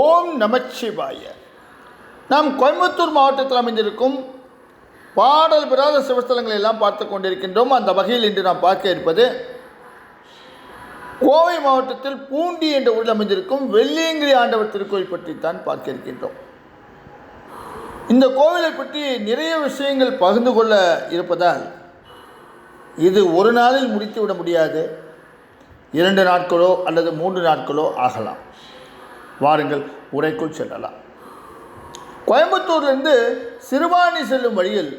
ஓம் நமச்சிவாய. நாம் கோயம்புத்தூர் மாவட்டத்தில் அமைந்திருக்கும் பாடல் பெறாத சிவஸ்தலங்களை எல்லாம் பார்த்து கொண்டிருக்கின்றோம். அந்த வகையில் இன்று நாம் பார்க்க இருப்பது கோவை மாவட்டத்தில் பூண்டி என்ற ஊரில் அமைந்திருக்கும் வெள்ளியங்கிரி ஆண்டவர் திருக்கோயில் பற்றித்தான் பார்க்க இருக்கின்றோம். இந்த கோவிலை பற்றி நிறைய விஷயங்கள் பகிர்ந்து கொள்ள இருப்பதால் இது ஒரு நாளில் முடித்துவிட முடியாது. 2 நாட்களோ அல்லது 3 நாட்களோ ஆகலாம். வாருங்கள், உரைக்குள் செல்லலாம். கோயம்புத்தூர்லேருந்து சிறுவாணி செல்லும் வழியில்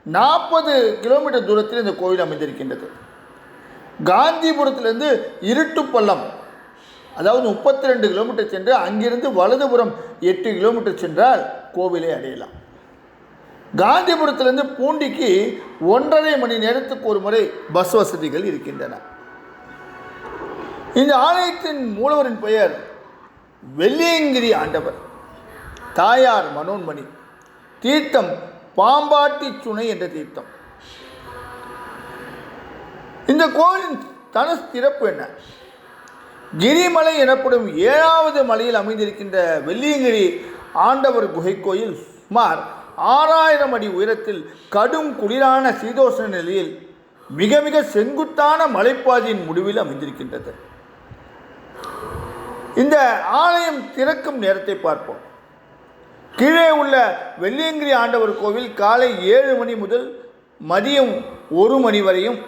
40 கிலோமீட்டர் தூரத்தில் இந்த கோவில் அமைந்திருக்கின்றது. காந்திபுரத்திலிருந்து இருட்டுப்பள்ளம், அதாவது 32 கிலோமீட்டர் சென்று அங்கிருந்து வலதுபுறம் 8 கிலோமீட்டர் சென்றால் கோவிலை அடையலாம். காந்திபுரத்திலிருந்து பூண்டிக்கு 1.5 மணி நேரத்துக்கு ஒரு முறை பஸ் வசதிகள் இருக்கின்றன. இந்த ஆலயத்தின் மூலவரின் பெயர் வெள்ளியங்கிரி ஆண்டவர், தாயார் மனோன்மணி, தீர்த்தம் பாம்பாட்டி சுனை என்ற தீர்த்தம். இந்த கோவிலின் தன சிறப்பு என்ன? கிரிமலை எனப்படும் 7வது மலையில் அமைந்திருக்கின்ற வெள்ளியங்கிரி ஆண்டவர் குகை கோயில் சுமார் 6000 அடி உயரத்தில் கடும் குளிரான சீதோஷ்ண நிலையில் மிக மிக செங்குத்தான மலைப்பாதையின் முடிவில் அமைந்திருக்கின்றது. இந்த ஆலயம் திறக்கும் நேரத்தை பார்ப்போம். கீழே உள்ள வெள்ளியங்கிரி ஆண்டவர் கோவில் காலை 7 மணி முதல் மதியம் 1 மணி வரையும்,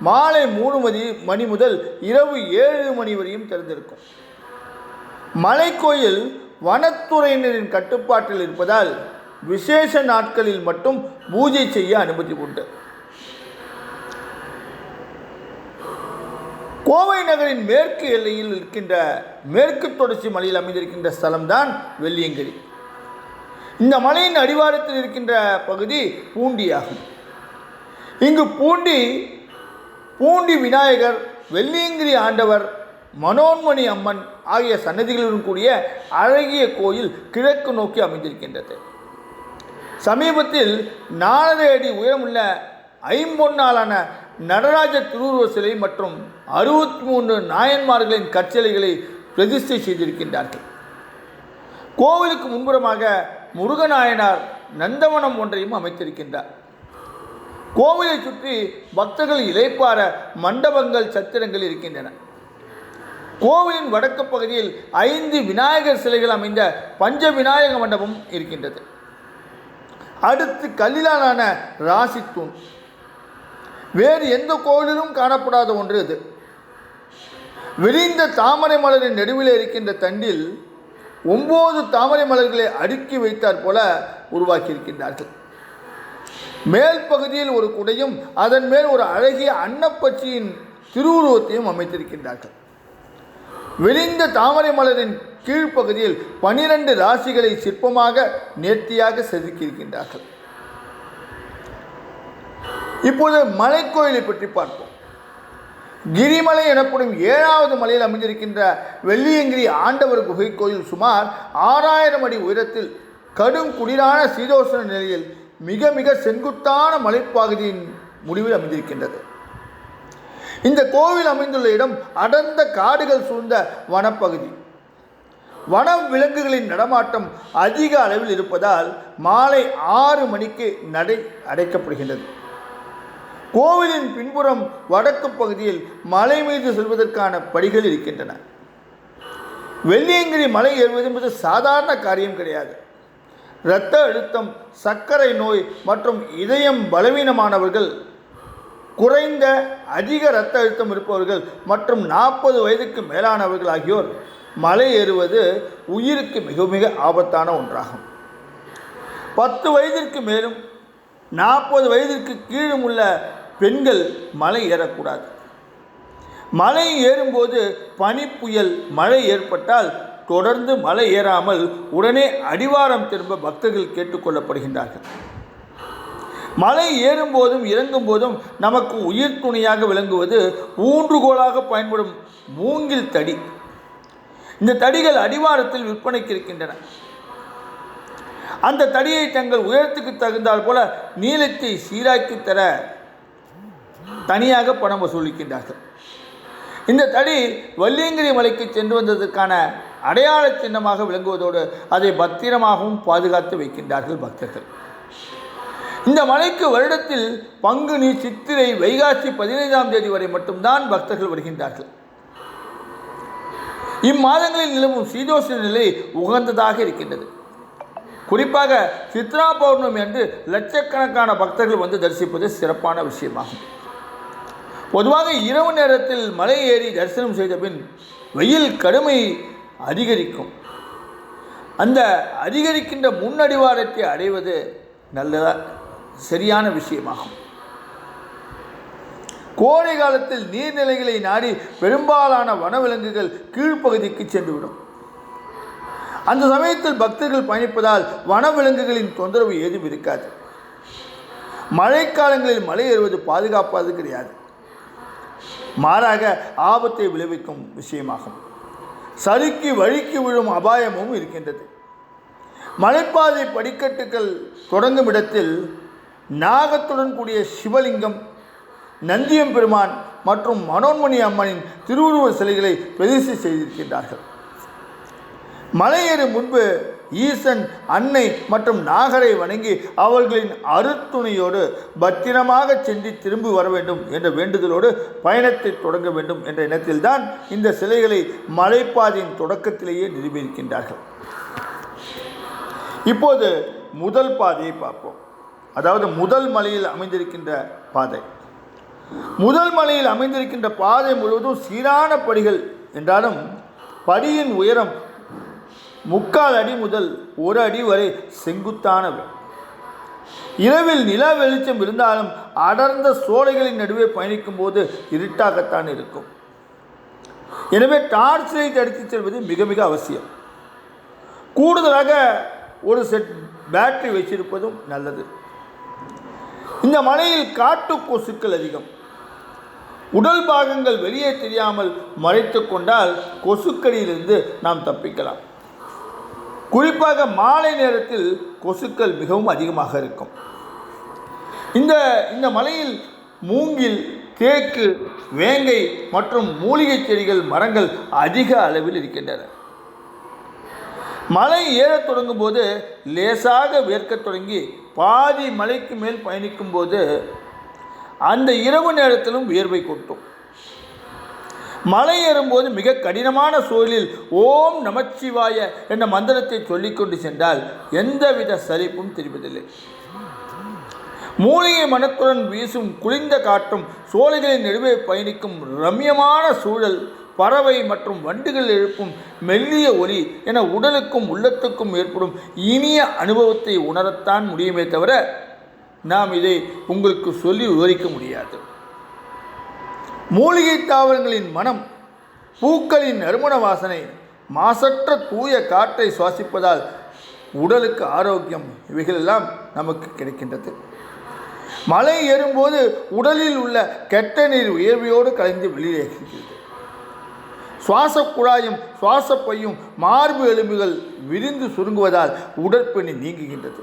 மாலை 3 மணி முதல் இரவு 7 மணி வரையும் திறந்திருக்கும். மலைக்கோயில் வனத்துறையினரின் கட்டுப்பாட்டில் இருப்பதால் விசேஷ நாட்களில் மட்டும் பூஜை செய்ய அனுமதி உண்டு. கோவை நகரின் மேற்கு எல்லையில் இருக்கின்ற மேற்கு தொடர்ச்சி மலையில் அமைந்திருக்கின்ற ஸ்தலம்தான் வெள்ளியங்கிரி. இந்த மலையின் அடிவாரத்தில் இருக்கின்ற பகுதி பூண்டியாகும். இங்கு பூண்டி விநாயகர், வெள்ளியங்கிரி ஆண்டவர், மனோன்மணி அம்மன் ஆகிய சன்னதிகளுடன் கூடிய அழகிய கோயில் கிழக்கு நோக்கி அமைந்திருக்கின்றது. சமீபத்தில் 4 அடி உயரமுள்ள ஐம்பொன்னாலான நடராஜ திருவுருவ சிலை மற்றும் 63 நாயன்மார்களின் கற்சிலைகளை பிரதிஷ்டை செய்திருக்கின்றார்கள். கோவிலுக்கு முன்புறமாக முருகநாயனார் நந்தவனம் ஒன்றையும் அமைத்திருக்கின்றார். கோவிலை சுற்றி பக்தர்கள் இளைப்பாற மண்டபங்கள், சத்திரங்கள் இருக்கின்றன. கோவிலின் வடக்கு பகுதியில் 5 விநாயகர் சிலைகள் அமைந்த பஞ்ச விநாயக மண்டபம் இருக்கின்றது. அடுத்து கல்லிலான ராசி தூண். வேறு எந்த கோவிலிலும் காணப்படாத ஒன்று இது. விரிந்த தாமரை மலரின் நடுவில் இருக்கின்ற தண்டில் 9 தாமரை மலர்களை அடுக்கி வைத்தாற் போல உருவாக்கியிருக்கின்றார்கள். மேல் பகுதியில் ஒரு குடையும் அதன் மேல் ஒரு அழகிய அன்னப்பட்சியின் திருவுருவத்தையும் அமைத்திருக்கின்றார்கள். விரிந்த தாமரை மலரின் கீழ்ப்பகுதியில் 12 ராசிகளை சிற்பமாக நேர்த்தியாக செதுக்கியிருக்கின்றார்கள். இப்போது மலைக்கோயிலை பற்றி பார்ப்போம். கிரிமலை எனப்படும் 7வது மலையில் அமைந்திருக்கின்ற வெள்ளியங்கிரி ஆண்டவர் குகை கோயில் சுமார் 6000 அடி உயரத்தில் கடும் குளிரான சீதோஷ்ண நிலையில் மிக மிக செங்குத்தான மலைப்பகுதியின் முடிவில் அமைந்திருக்கின்றது. இந்த கோவில் அமைந்துள்ள இடம் அடர்ந்த காடுகள் சூழ்ந்த வனப்பகுதி. வன விலங்குகளின் நடமாட்டம் அதிக அளவில் இருப்பதால் மாலை 6 மணிக்கு நடை அடைக்கப்படுகின்றது. கோவிலின் பின்புறம் வடக்கு பகுதியில் மலை மீது செல்வதற்கான படிகள் இருக்கின்றன. வெள்ளியங்கிரி மலை ஏறுவது என்பது சாதாரண காரியம் கிடையாது. இரத்த அழுத்தம், சர்க்கரை நோய் மற்றும் இதயம் பலவீனமானவர்கள், குறைந்த அதிக இரத்த அழுத்தம் இருப்பவர்கள் மற்றும் 40 வயதுக்கு மேலானவர்கள் ஆகியோர் மலை ஏறுவது உயிருக்கு மிக மிக ஆபத்தான ஒன்றாகும். 10 வயதிற்கு மேலும் 40 வயதிற்கு கீழும் உள்ள பெண்கள் மலை ஏறக்கூடாது. மலை ஏறும்போது பனி, புயல், மழை ஏற்பட்டால் தொடர்ந்து மலை ஏறாமல் உடனே அடிவாரம் திரும்ப பக்தர்கள் கேட்டுக்கொள்ளப்படுகின்றார்கள். மலை ஏறும்போதும் இறங்கும் போதும் நமக்கு உயிர் துணையாக விளங்குவது ஊன்றுகோலாக பயன்படும் மூங்கில் தடி. இந்த தடிகள் அடிவாரத்தில் விற்பனைக்கு இருக்கின்றன. அந்த தடியை தங்கள் உயரத்துக்கு தகுந்தால் போல நீளத்தை சீராக்கி தர தனியாக பணம் வசூலிக்கின்றார்கள். இந்த தடி வெள்ளியங்கிரி மலைக்கு சென்று வந்ததற்கான அடையாள சின்னமாக விளங்குவதோடு அதை பத்திரமாகவும் பாதுகாத்து வைக்கின்றார்கள் பக்தர்கள். இந்த மலைக்கு வருடத்தில் பங்குனி, சித்திரை, வைகாசி 15ஆம் தேதி வரை மட்டும்தான் பக்தர்கள் வருகின்றார்கள். இம்மாதங்களில் நிலவும் சீதோஷ்ண நிலை உகந்ததாக இருக்கின்றது. குறிப்பாக சித்ரா பௌர்ணமி அன்று லட்சக்கணக்கான பக்தர்கள் வந்து தரிசிப்பது சிறப்பான விஷயமாகும். பொதுவாக இரவு நேரத்தில் மலை ஏறி தரிசனம் செய்த பின் வெயில் கடுமை அதிகரிக்கும். அந்த அதிகரிக்கின்ற முன்னடிவாரத்தை அடைவது நல்லதா சரியான விஷயமாகும். கோடை காலத்தில் நீர்நிலைகளை நாடி பெரும்பாலான வனவிலங்குகள் கீழ்ப்பகுதிக்கு சென்றுவிடும். அந்த சமயத்தில் பக்தர்கள் பயணிப்பதால் வனவிலங்குகளின் தொந்தரவு ஏதும் இருக்காது. மழைக்காலங்களில் மலை ஏறுவது பாதுகாப்பாது கிடையாது, மாறாக ஆபத்தை விளைவிக்கும் விஷயமாகும். சறுக்கி வழுக்கி விழும் அபாயமும் இருக்கின்றது. மலைப்பாதை படிக்கட்டுகள் தொடங்கும் இடத்தில் நாகத்துடன் கூடிய சிவலிங்கம், நந்தியம்பெருமான் மற்றும் மனோன்மணி அம்மனின் திருவுருவ சிலைகளை பிரதிஷ்டை செய்திருக்கின்றார்கள். மலையேறும் முன்பு ஈசன், அன்னை மற்றும் நாகரை வணங்கி அவர்களின் அருத்துணையோடு பத்திரமாக சென்று திரும்பி வர வேண்டும் என்ற வேண்டுதலோடு பயணத்தை தொடங்க வேண்டும் என்ற எண்ணத்தில்தான் இந்த சிலைகளை மலைப்பாதையின் தொடக்கத்திலேயே நிறுவியிருக்கின்றார்கள். இப்போது முதல் பாதையை பார்ப்போம். அதாவது முதல் மலையில் அமைந்திருக்கின்ற பாதை. முதல் மலையில் அமைந்திருக்கின்ற பாதை முழுவதும் சீரான படிகள் என்றாலும் படியின் உயரம் 3/4 அடி முதல் 1 அடி வரை செங்குத்தானவை. இரவில் நில வெளிச்சம் இருந்தாலும் அடர்ந்த சோலைகளின் நடுவே பயணிக்கும் போது இருட்டாகத்தான் இருக்கும். எனவே டார்ச் லைட் எடுத்துச் செல்வது மிக மிக அவசியம். கூடுதலாக ஒரு செட் பேட்டரி வைத்திருப்பதும் நல்லது. இந்த மலையில் காட்டு கொசுக்கள் அதிகம். உடல் பாகங்கள் வெளியே தெரியாமல் மறைத்து கொண்டால் கொசுக்கடியிலிருந்து நாம் தப்பிக்கலாம். குறிப்பாக மாலை நேரத்தில் கொசுக்கள் மிகவும் அதிகமாக இருக்கும். இந்த மலையில் மூங்கில், தேக்கு, வேங்கை மற்றும் மூலிகை செடிகள், மரங்கள் அதிக அளவில் இருக்கின்றன. மலை ஏறத் தொடங்கும் போது லேசாக வேர்க்கத் தொடங்கி பாதி மலைக்கு மேல் பயணிக்கும் போது அந்த இரவு நேரத்திலும் வியர்வை கொட்டும். மலை ஏறும்போது மிக கடினமான சூழலில் ஓம் நமச்சிவாய என்ற மந்திரத்தை சொல்லிக்கொண்டு சென்றால் எந்தவித சலிப்பும் தெரிவதில்லை. மூலிகை மனத்துடன் வீசும் குளிர்ந்த காற்றும், சோலைகளின் நடுவே பயணிக்கும் ரம்யமான சூழல், பறவை மற்றும் வண்டுகள் எழுப்பும் மெல்லிய ஒலி என உடலுக்கும் உள்ளத்துக்கும் ஏற்படும் இனிய அனுபவத்தை உணரத்தான் முடியுமே தவிர நாம் இதை உங்களுக்கு சொல்லி விவரிக்க முடியாது. மூலிகை தாவரங்களின் மனம், பூக்களின் நறுமண வாசனை, மாசற்ற தூய காற்றை சுவாசிப்பதால் உடலுக்கு ஆரோக்கியம், இவைகளெல்லாம் நமக்கு கிடைக்கின்றது. மலை ஏறும்போது உடலில் உள்ள கெட்ட நீர் உயர்வையோடு கலைந்து வெளியேறுகிறது. சுவாச குழாயும் சுவாசப்பையும் மார்பு எலும்புகள் விரிந்து சுருங்குவதால் உடற்பணி நீங்குகின்றது.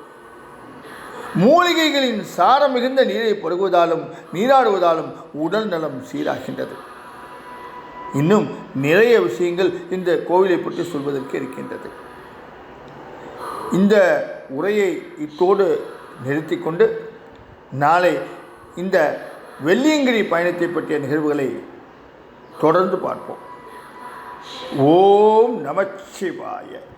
மூலிகைகளின் சாரம் மிகுந்த நீரை பருகுவதாலும் நீராடுவதாலும் உடல் நலம் சீராகின்றது. இன்னும் நிறைய விஷயங்கள் இந்த கோவிலை பற்றி சொல்வதற்கு இருக்கின்றது. இந்த உரையை இத்தோடு நிறுத்தி கொண்டு நாளை இந்த வெள்ளியங்கிரி பயணத்தை பற்றிய நிகழ்வுகளை தொடர்ந்து பார்ப்போம். ஓம் நமச்சிவாய.